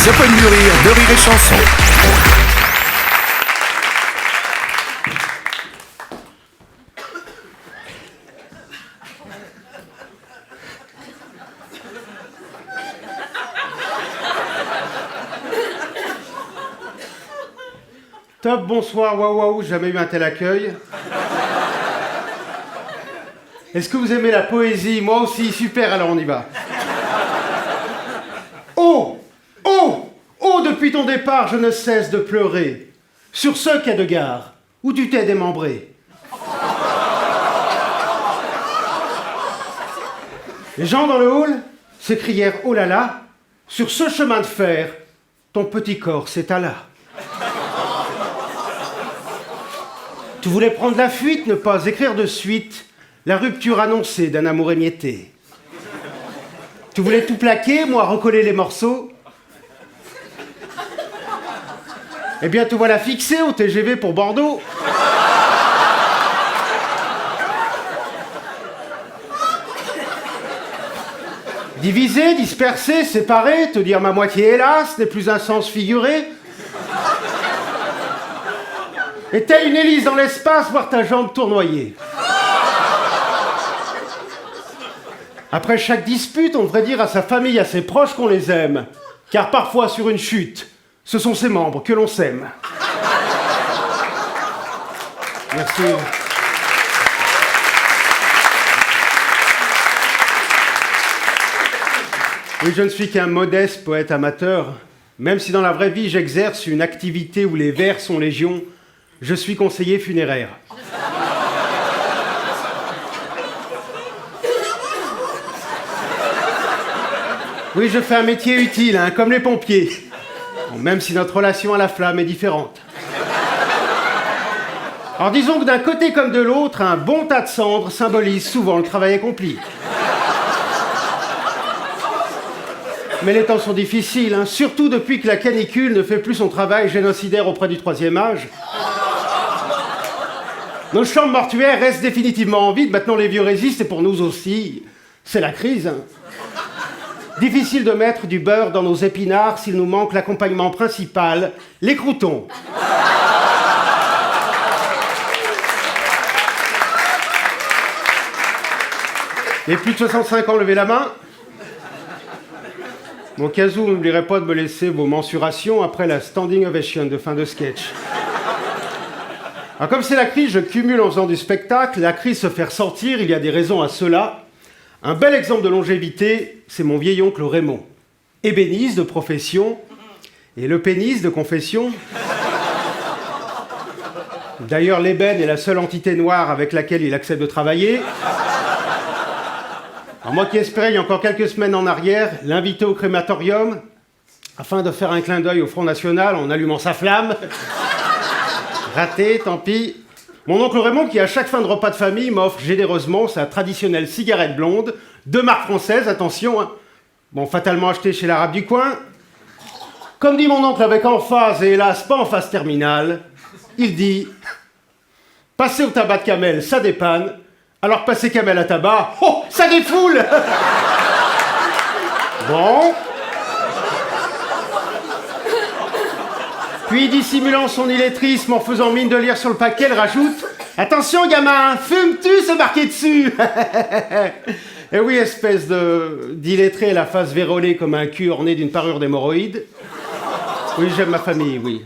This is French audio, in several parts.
Open Mûrir de Rire et Chanson. Top, bonsoir, waouh waouh, jamais eu un tel accueil. Est-ce que vous aimez la poésie? Moi aussi, super, alors on y va. Oh, oh, oh, depuis ton départ, je ne cesse de pleurer. Sur ce quai de gare, où tu t'es démembré. Les gens dans le hall s'écrièrent « Oh là là !» Sur ce chemin de fer, ton petit corps s'étala. Tu voulais prendre la fuite, ne pas écrire de suite la rupture annoncée d'un amour émietté. Tu voulais tout plaquer, moi recoller les morceaux. Eh bien, te voilà fixé au TGV pour Bordeaux. Divisé, dispersé, séparé, te dire ma moitié hélas n'est plus un sens figuré. Et telle une hélice dans l'espace, voir ta jambe tournoyer. Après chaque dispute, on devrait dire à sa famille, à ses proches qu'on les aime. Car parfois, sur une chute, ce sont ses membres que l'on sème. Merci. Oui, je ne suis qu'un modeste poète amateur. Même si dans la vraie vie, j'exerce une activité où les vers sont légion, je suis conseiller funéraire. Oui, je fais un métier utile, hein, comme les pompiers. Bon, même si notre relation à la flamme est différente. Alors disons que d'un côté comme de l'autre, un bon tas de cendres symbolise souvent le travail accompli. Mais les temps sont difficiles, hein, surtout depuis que la canicule ne fait plus son travail génocidaire auprès du troisième âge. Nos chambres mortuaires restent définitivement en vide, maintenant les vieux résistent et pour nous aussi, c'est la crise. Hein. Difficile de mettre du beurre dans nos épinards s'il nous manque l'accompagnement principal, les croûtons. Les plus de 65 ans, levez la main. Mon cas où, n'oublierez pas de me laisser vos mensurations après la standing ovation de fin de sketch. Alors comme c'est la crise, je cumule en faisant du spectacle. La crise se fait ressentir, il y a des raisons à cela. Un bel exemple de longévité, c'est mon vieil oncle Raymond. Ébéniste de profession et le pénis de confession. D'ailleurs, l'ébène est la seule entité noire avec laquelle il accepte de travailler. Alors moi qui espérais, il y a encore quelques semaines en arrière, l'inviter au crématorium afin de faire un clin d'œil au Front National en allumant sa flamme. Raté, tant pis. Mon oncle Raymond, qui à chaque fin de repas de famille m'offre généreusement sa traditionnelle cigarette blonde, de marque française, attention, hein. Bon, fatalement acheté chez l'arabe du coin. Comme dit mon oncle avec emphase, et hélas pas en phase terminale, il dit « Passer au tabac de camel, ça dépanne, alors passer camel à tabac, oh, ça défoule !» Bon. Puis, dissimulant son illettrisme en faisant mine de lire sur le paquet, elle rajoute « Attention, gamin, fumes-tu, c'est marqué dessus !» Et oui, espèce d'illettré, la face vérolée comme un cul orné d'une parure d'hémorroïdes. Oui, j'aime ma famille, oui.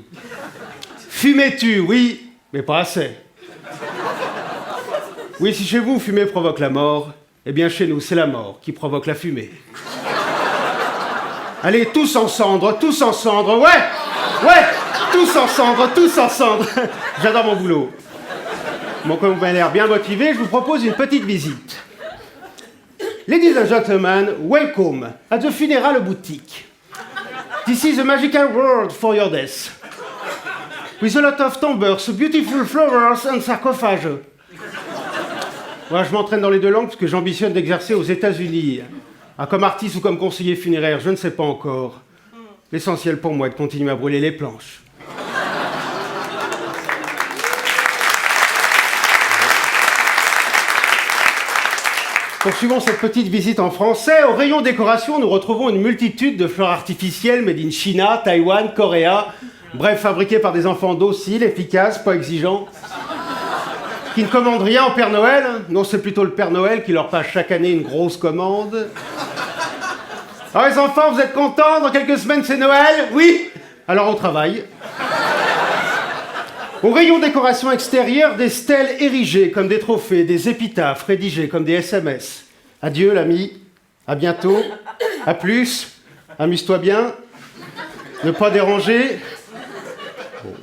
Fumais-tu, oui, mais pas assez. Oui, si chez vous, fumer provoque la mort, eh bien chez nous, c'est la mort qui provoque la fumée. Allez, tous en cendre, ouais, tous en cendre. J'adore mon boulot. Bon, comme vous avez l'air bien motivé, je vous propose une petite visite. Ladies and gentlemen, welcome at the funeral boutique. This is a magical world for your death. With a lot of tombers, beautiful flowers and sarcophages. Voilà, je m'entraîne dans les deux langues parce que j'ambitionne d'exercer aux États-Unis. Ah, comme artiste ou comme conseiller funéraire, je ne sais pas encore. L'essentiel pour moi est de continuer à brûler les planches. Poursuivons cette petite visite en français. Au rayon décoration, nous retrouvons une multitude de fleurs artificielles made in China, Taïwan, Coréa. Bref, fabriquées par des enfants dociles, efficaces, pas exigeants. Qui ne commandent rien au Père Noël. Non, c'est plutôt le Père Noël qui leur passe chaque année une grosse commande. Alors les enfants, vous êtes contents? Dans quelques semaines, c'est Noël? Oui? Alors au travail. Au rayon décoration extérieure, des stèles érigées comme des trophées, des épitaphes rédigées comme des SMS. Adieu l'ami, à bientôt, à plus, amuse-toi bien, ne pas déranger. Bon.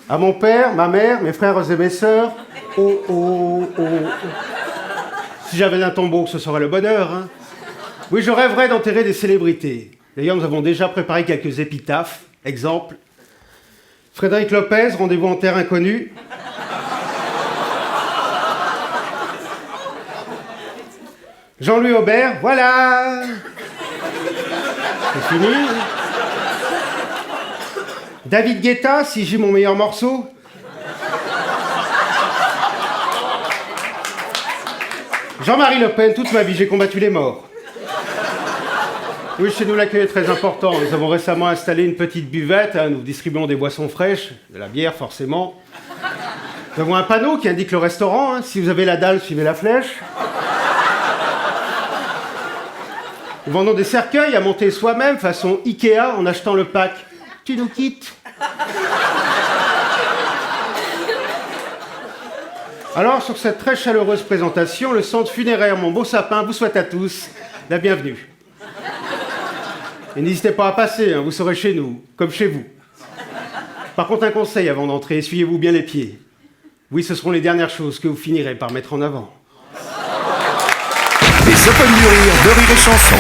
À mon père, ma mère, mes frères et mes sœurs, oh, oh, oh, oh. Si j'avais un tombeau, ce serait le bonheur, hein. Oui, je rêverais d'enterrer des célébrités. D'ailleurs, nous avons déjà préparé quelques épitaphes. Exemple, Frédéric Lopez, rendez-vous en terre inconnue. Jean-Louis Aubert, voilà. C'est fini. David Guetta, si j'ai mon meilleur morceau. Jean-Marie Le Pen, toute ma vie, j'ai combattu les morts. Oui, chez nous, l'accueil est très important. Nous avons récemment installé une petite buvette. Nous distribuons des boissons fraîches, de la bière, forcément. Nous avons un panneau qui indique le restaurant. Si vous avez la dalle, suivez la flèche. Nous vendons des cercueils à monter soi-même, façon Ikea, en achetant le pack. Tu nous quittes. Alors, sur cette très chaleureuse présentation, le centre funéraire Mon Beau Sapin vous souhaite à tous la bienvenue. Et n'hésitez pas à passer, vous serez chez nous, comme chez vous. Par contre, un conseil avant d'entrer, essuyez-vous bien les pieds. Oui, ce seront les dernières choses que vous finirez par mettre en avant. Les Open du Rire de Rire et Chanson.